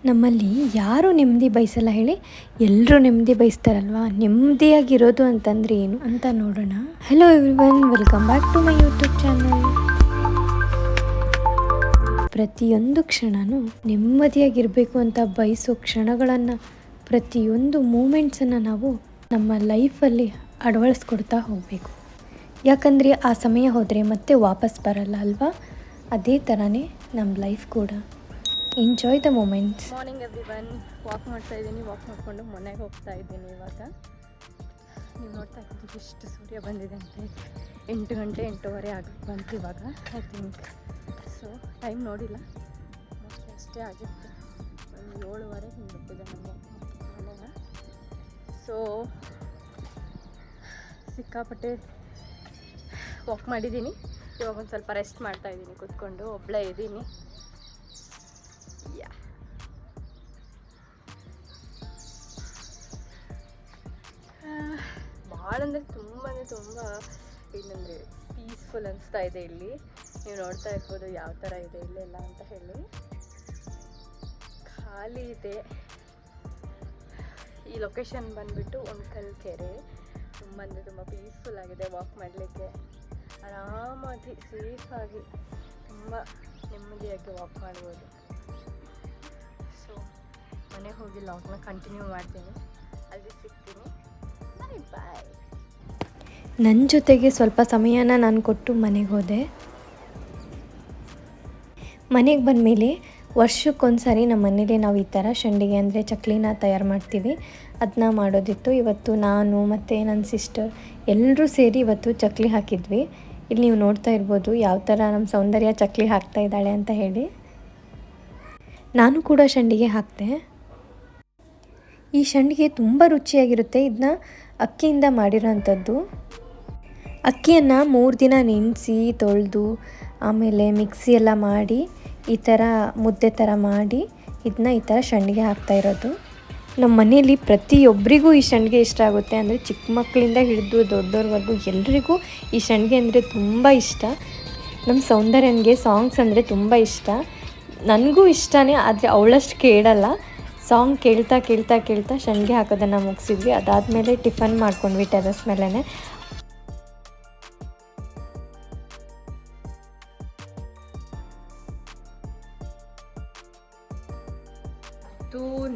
ನಮ್ಮಲ್ಲಿ ಯಾರು ನೆಮ್ಮದಿ ಬಯಸಲ್ಲ ಹೇಳಿ, ಎಲ್ಲರೂ ನೆಮ್ಮದಿ ಬಯಸ್ತಾರಲ್ವಾ. ನೆಮ್ಮದಿಯಾಗಿರೋದು ಅಂತಂದರೆ ಏನು ಅಂತ ನೋಡೋಣ. Hello everyone, welcome back to my YouTube channel. ಪ್ರತಿಯೊಂದು ಕ್ಷಣನೂ ನೆಮ್ಮದಿಯಾಗಿರಬೇಕು ಅಂತ ಬಯಸೋ ಕ್ಷಣಗಳನ್ನು, ಪ್ರತಿಯೊಂದು ಮೂಮೆಂಟ್ಸನ್ನು ನಾವು ನಮ್ಮ ಲೈಫಲ್ಲಿ ಅಳವಡಿಸ್ಕೊಡ್ತಾ ಹೋಗಬೇಕು. ಯಾಕಂದರೆ ಆ ಸಮಯ ಹೋದರೆ ಮತ್ತೆ ವಾಪಸ್ ಬರಲ್ಲ ಅಲ್ವಾ. ಅದೇ ಥರನೇ ನಮ್ಮ ಲೈಫ್ ಕೂಡ. Enjoy the moments. Morning everyone, walk ಮಾಡ್ತಾ ಇದ್ದೀನಿ. ವಾಕ್ ಮಾಡಿಕೊಂಡು ಮನೆಗೆ ಹೋಗ್ತಾ ಇದ್ದೀನಿ. ಇವಾಗ ನೀವು ನೋಡ್ತಾ ಇದ್ದೀವಿ ಎಷ್ಟು ಸೂರ್ಯ ಬಂದಿದೆ ಅಂತ. 8 ಗಂಟೆ 8:15 ಬಂತು ಇವಾಗ. ಐ ಥಿಂಕ್ ಸೊ ಟೈಮ್ ನೋಡಿಲ್ಲ, ಅಷ್ಟೇ ಆಗಿತ್ತು. ಒಂದು 7:15 ಹಿಂಗೆ ಬಿಟ್ಟಿದೆ ನಮ್ಮ ಮನೆನ. ಸೊ ಸಿಕ್ಕಾಪಟ್ಟೆ ವಾಕ್ ಮಾಡಿದ್ದೀನಿ. ಇವಾಗ ಒಂದು ಸ್ವಲ್ಪ ರೆಸ್ಟ್ ಮಾಡ್ತಾ ಇದ್ದೀನಿ ಕೂತ್ಕೊಂಡು. ಒಬ್ಬಳೇ ಇದ್ದೀನಿ. ಭಾಳ ಅಂದರೆ ತುಂಬ ಏನಂದರೆ ಪೀಸ್ಫುಲ್ ಅನಿಸ್ತಾ ಇದೆ ಇಲ್ಲಿ. ನೀವು ನೋಡ್ತಾ ಇರ್ಬೋದು ಯಾವ ಥರ ಇದೆ ಇಲ್ಲೆಲ್ಲ ಅಂತ ಹೇಳಿ. ಖಾಲಿ ಇದೆ. ಈ ಲೊಕೇಶನ್ ಬಂದುಬಿಟ್ಟು ಉಣ್ಕಲ್ ಕೆರೆ. ತುಂಬ ಅಂದರೆ ತುಂಬ ಪೀಸ್ಫುಲ್ ಆಗಿದೆ. ವಾಕ್ ಮಾಡಲಿಕ್ಕೆ ಆರಾಮಾಗಿ ಸೇಫಾಗಿ ತುಂಬ ನೆಮ್ಮದಿಯಾಗಿ ವಾಕ್ ಮಾಡ್ಬೋದು. ಸೊ ಮನೆಗೆ ಹೋಗಿ ಲಾಗ್ನ ಕಂಟಿನ್ಯೂ ಮಾಡ್ತೀನಿ. ಅಲ್ಲಿ ಸಿಗ್ತೀನಿ. ಬಾಯ್. ನನ್ನ ಜೊತೆಗೆ ಸ್ವಲ್ಪ ಸಮಯನ ನಾನು ಕೊಟ್ಟು ಮನೆಗೆ ಹೋದೆ. ಮನೆಗೆ ಬಂದಮೇಲೆ ವರ್ಷಕ್ಕೊಂದು ಸಾರಿ ನಮ್ಮ ಮನೇಲಿ ನಾವು ಈ ಥರ ಸಂಡಿಗೆ ಅಂದರೆ ಚಕ್ಲಿನ ತಯಾರು ಮಾಡ್ತೀವಿ. ಅದನ್ನ ಮಾಡೋದಿತ್ತು. ಇವತ್ತು ನಾನು ಮತ್ತು ನನ್ನ ಸಿಸ್ಟರ್ ಎಲ್ಲರೂ ಸೇರಿ ಇವತ್ತು ಚಕ್ಲಿ ಹಾಕಿದ್ವಿ. ಇಲ್ಲಿ ನೀವು ನೋಡ್ತಾ ಇರ್ಬೋದು ಯಾವ ಥರ ನಮ್ಮ ಸೌಂದರ್ಯ ಚಕ್ಲಿ ಹಾಕ್ತಾ ಇದ್ದಾಳೆ ಅಂತ ಹೇಳಿ. ನಾನು ಕೂಡ ಸಂಡಿಗೆ ಹಾಕಿದೆ. ಈ ಸಂಡಿಗೆ ತುಂಬ ರುಚಿಯಾಗಿರುತ್ತೆ. ಇದನ್ನ ಅಕ್ಕಿಯಿಂದ ಮಾಡಿರೋಂಥದ್ದು. ಅಕ್ಕಿಯನ್ನು 3 ದಿನ ನೆನೆಸಿ ತೊಳೆದು ಆಮೇಲೆ ಮಿಕ್ಸಿ ಎಲ್ಲ ಮಾಡಿ ಈ ಥರ ಮುದ್ದೆ ಥರ ಮಾಡಿ ಇದನ್ನ ಈ ಥರ ಸಂಡಿಗೆ ಹಾಕ್ತಾಯಿರೋದು. ನಮ್ಮ ಮನೆಯಲ್ಲಿ ಪ್ರತಿಯೊಬ್ಬರಿಗೂ ಈ ಸಂಡಿಗೆ ಇಷ್ಟ ಆಗುತ್ತೆ. ಅಂದರೆ ಚಿಕ್ಕ ಮಕ್ಕಳಿಂದ ಹಿಡಿದು ದೊಡ್ಡವ್ರವರೆಗೂ ಎಲ್ರಿಗೂ ಈ ಸಂಡಿಗೆ ಅಂದರೆ ತುಂಬ ಇಷ್ಟ. ನಮ್ಮ ಸೌಂದರ್ಯನಿಗೆ ಸಾಂಗ್ಸ್ ಅಂದರೆ ತುಂಬ ಇಷ್ಟ. ನನಗೂ ಇಷ್ಟನೇ, ಆದರೆ ಅವಳಷ್ಟು ಕೇಳಲ್ಲ. ಸಾಂಗ್ ಕೇಳ್ತಾ ಸಂಡಿಗೆ ಹಾಕೋದನ್ನು ಮುಗಿಸಿದ್ವಿ. ಅದಾದಮೇಲೆ ಟಿಫನ್ ಮಾಡ್ಕೊಂಡ್ವಿ ಟೆರಸ್ ಮೇಲೇ.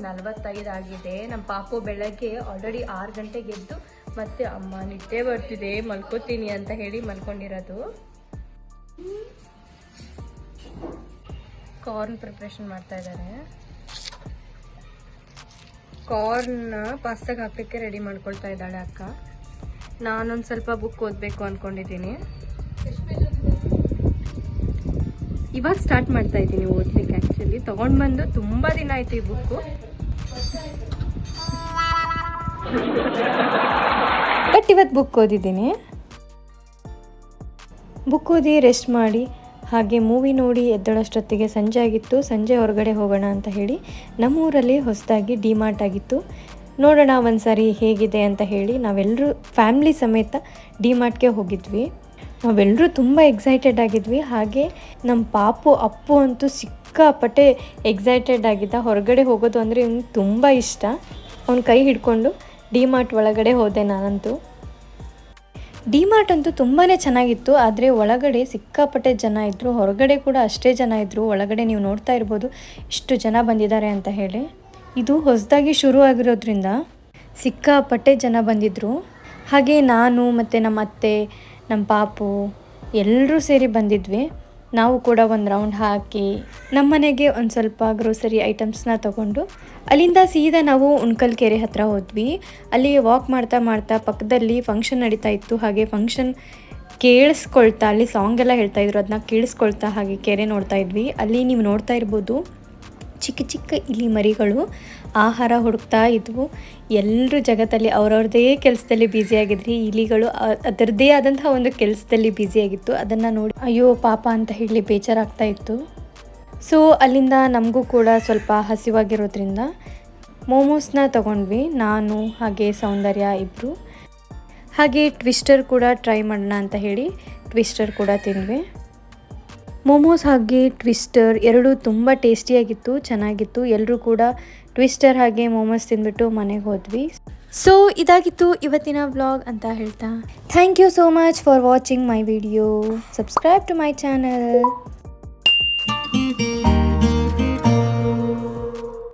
10:45 ಆಗಿದೆ. ನಮ್ಮ ಪಾಪು ಬೆಳಗ್ಗೆ ಆಲ್ರೆಡಿ 6 ಗಂಟೆಗೆ ಎದ್ದು ಮತ್ತೆ ಅಮ್ಮ ನಿದ್ದೆ ಬರ್ತಿದೆ ಮಲ್ಕೋತೀನಿ ಅಂತ ಹೇಳಿ ಮಲ್ಕೊಂಡಿರೋದು. ಕಾರ್ನ್ ಪ್ರಿಪ್ರೇಷನ್ ಮಾಡ್ತಾ ಇದ್ದಾರೆ. ಕಾರ್ನ ಪಾಸ್ತಾಗೆ ಹಾಕಲಿಕ್ಕೆ ರೆಡಿ ಮಾಡ್ಕೊಳ್ತಾ ಇದ್ದಾಳೆ ಅಕ್ಕ. ನಾನೊಂದು ಸ್ವಲ್ಪ ಬುಕ್ ಓದಬೇಕು ಅಂದ್ಕೊಂಡಿದ್ದೀನಿ. ಇವಾಗ ಸ್ಟಾರ್ಟ್ ಮಾಡ್ತಾ ಇದ್ದೀನಿ ಓದಲಿಕ್ಕೆ. ಆ್ಯಕ್ಚುಲಿ ತೊಗೊಂಡು ಬಂದು ತುಂಬ ದಿನ ಆಯ್ತು ಈ ಬುಕ್ಕು. ಬಟ್ ಇವತ್ತು ಬುಕ್ ಓದಿದ್ದೀನಿ. ಬುಕ್ ಓದಿ ರೆಸ್ಟ್ ಮಾಡಿ ಹಾಗೆ ಮೂವಿ ನೋಡಿ ಎದ್ದಳಷ್ಟೊತ್ತಿಗೆ ಸಂಜೆ ಆಗಿತ್ತು. ಸಂಜೆ ಹೊರಗಡೆ ಹೋಗೋಣ ಅಂತ ಹೇಳಿ ನಮ್ಮೂರಲ್ಲಿ ಹೊಸದಾಗಿ ಡಿಮಾರ್ಟ್ ಆಗಿತ್ತು. ನೋಡೋಣ ಒಂದು ಸಾರಿ ಹೇಗಿದೆ ಅಂತ ಹೇಳಿ ನಾವೆಲ್ಲರೂ ಫ್ಯಾಮ್ಲಿ ಸಮೇತ ಡಿಮಾರ್ಟ್ಗೆ ಹೋಗಿದ್ವಿ. ನಾವೆಲ್ಲರೂ ತುಂಬ ಎಕ್ಸೈಟೆಡ್ ಆಗಿದ್ವಿ. ಹಾಗೆ ನಮ್ಮ ಪಾಪು ಅಪ್ಪು ಅಂತೂ ಸಿಕ್ಕಾಪಟ್ಟೆ ಎಕ್ಸೈಟೆಡ್ ಆಗಿದ್ದ. ಹೊರಗಡೆ ಹೋಗೋದು ಅಂದರೆ ಅವ್ನಿಗೆ ತುಂಬ ಇಷ್ಟ. ಅವ್ನ ಕೈ ಹಿಡ್ಕೊಂಡು ಡಿಮಾರ್ಟ್ ಒಳಗಡೆ ಹೋದೆ ನಾನಂತೂ. ಡಿಮಾರ್ಟ್ ಅಂತೂ ತುಂಬಾ ಚೆನ್ನಾಗಿತ್ತು. ಆದರೆ ಒಳಗಡೆ ಸಿಕ್ಕಾಪಟ್ಟೆ ಜನ ಇದ್ದರು, ಹೊರಗಡೆ ಕೂಡ ಅಷ್ಟೇ ಜನ ಇದ್ದರು. ಒಳಗಡೆ ನೀವು ನೋಡ್ತಾ ಇರ್ಬೋದು ಇಷ್ಟು ಜನ ಬಂದಿದ್ದಾರೆ ಅಂತ ಹೇಳಿ. ಇದು ಹೊಸದಾಗಿ ಶುರು ಆಗಿರೋದ್ರಿಂದ ಸಿಕ್ಕಾಪಟ್ಟೆ ಜನ ಬಂದಿದ್ದರು. ಹಾಗೆ ನಾನು ಮತ್ತು ನಮ್ಮ ಅತ್ತೆ, ನಮ್ಮ ಪಾಪು ಎಲ್ಲರೂ ಸೇರಿ ಬಂದಿದ್ವಿ. ನಾವು ಕೂಡ ಒಂದು ರೌಂಡ್ ಹಾಕಿ ನಮ್ಮ ಮನೆಗೆ ಒಂದು ಸ್ವಲ್ಪ ಗ್ರೋಸರಿ ಐಟಮ್ಸ್ನ ತೊಗೊಂಡು ಅಲ್ಲಿಂದ ಸೀದಾ ನಾವು ಉಣ್ಕಲ್ ಕೆರೆ ಹತ್ರ ಹೋದ್ವಿ. ಅಲ್ಲಿ ವಾಕ್ ಮಾಡ್ತಾ ಪಕ್ಕದಲ್ಲಿ ಫಂಕ್ಷನ್ ನಡೀತಾ ಇತ್ತು. ಹಾಗೆ ಫಂಕ್ಷನ್ ಕೇಳಿಸ್ಕೊಳ್ತಾ ಅಲ್ಲಿ ಸಾಂಗ್ ಎಲ್ಲ ಹೇಳ್ತಾಯಿದ್ರು, ಅದನ್ನ ಕೇಳಿಸ್ಕೊಳ್ತಾ ಹಾಗೆ ಕೆರೆ ನೋಡ್ತಾ ಇದ್ವಿ. ಅಲ್ಲಿ ನೀವು ನೋಡ್ತಾ ಇರ್ಬೋದು ಚಿಕ್ಕ ಚಿಕ್ಕ ಇಲಿ ಮರಿಗಳು ಆಹಾರ ಹುಡುಕ್ತಾ ಇದ್ವು. ಎಲ್ಲರೂ ಜಗತ್ತಲ್ಲಿ ಅವ್ರವ್ರದ್ದೇ ಕೆಲಸದಲ್ಲಿ ಬ್ಯುಸಿಯಾಗಿದ್ರಿ. ಇಲಿಗಳು ಅದರದ್ದೇ ಆದಂತಹ ಒಂದು ಕೆಲಸದಲ್ಲಿ ಬ್ಯುಸಿಯಾಗಿತ್ತು. ಅದನ್ನು ನೋಡಿ ಅಯ್ಯೋ ಪಾಪ ಅಂತ ಹೇಳಿ ಬೇಜಾರಾಗ್ತಾ ಇತ್ತು. ಸೊ ಅಲ್ಲಿಂದ ನಮಗೂ ಕೂಡ ಸ್ವಲ್ಪ ಹಸಿವಾಗಿರೋದ್ರಿಂದ ಮೋಮೋಸ್ನ ತೊಗೊಂಡ್ವಿ. ನಾನು ಹಾಗೆ ಸೌಂದರ್ಯ ಇಬ್ಬರು. ಹಾಗೆ ಟ್ವಿಸ್ಟರ್ ಕೂಡ ಟ್ರೈ ಮಾಡೋಣ ಅಂತ ಹೇಳಿ ಟ್ವಿಸ್ಟರ್ ಕೂಡ ತಿಂದ್ವಿ. ಮೋಮೋಸ್ ಹಾಗೆ ಟ್ವಿಸ್ಟರ್ ಎರಡೂ ತುಂಬ ಟೇಸ್ಟಿಯಾಗಿತ್ತು, ಚೆನ್ನಾಗಿತ್ತು. ಎಲ್ಲರೂ ಕೂಡ ಟ್ವಿಸ್ಟರ್ ಹಾಗೆ ಮೋಮೋಸ್ ತಿಂದ್ಬಿಟ್ಟು ಮನೆಗೆ ಹೋದ್ವಿ. ಸೊ ಇದಾಗಿತ್ತು ಇವತ್ತಿನ ವ್ಲಾಗ್ ಅಂತ ಹೇಳ್ತಾ thank you so much for watching my video. Subscribe to my channel.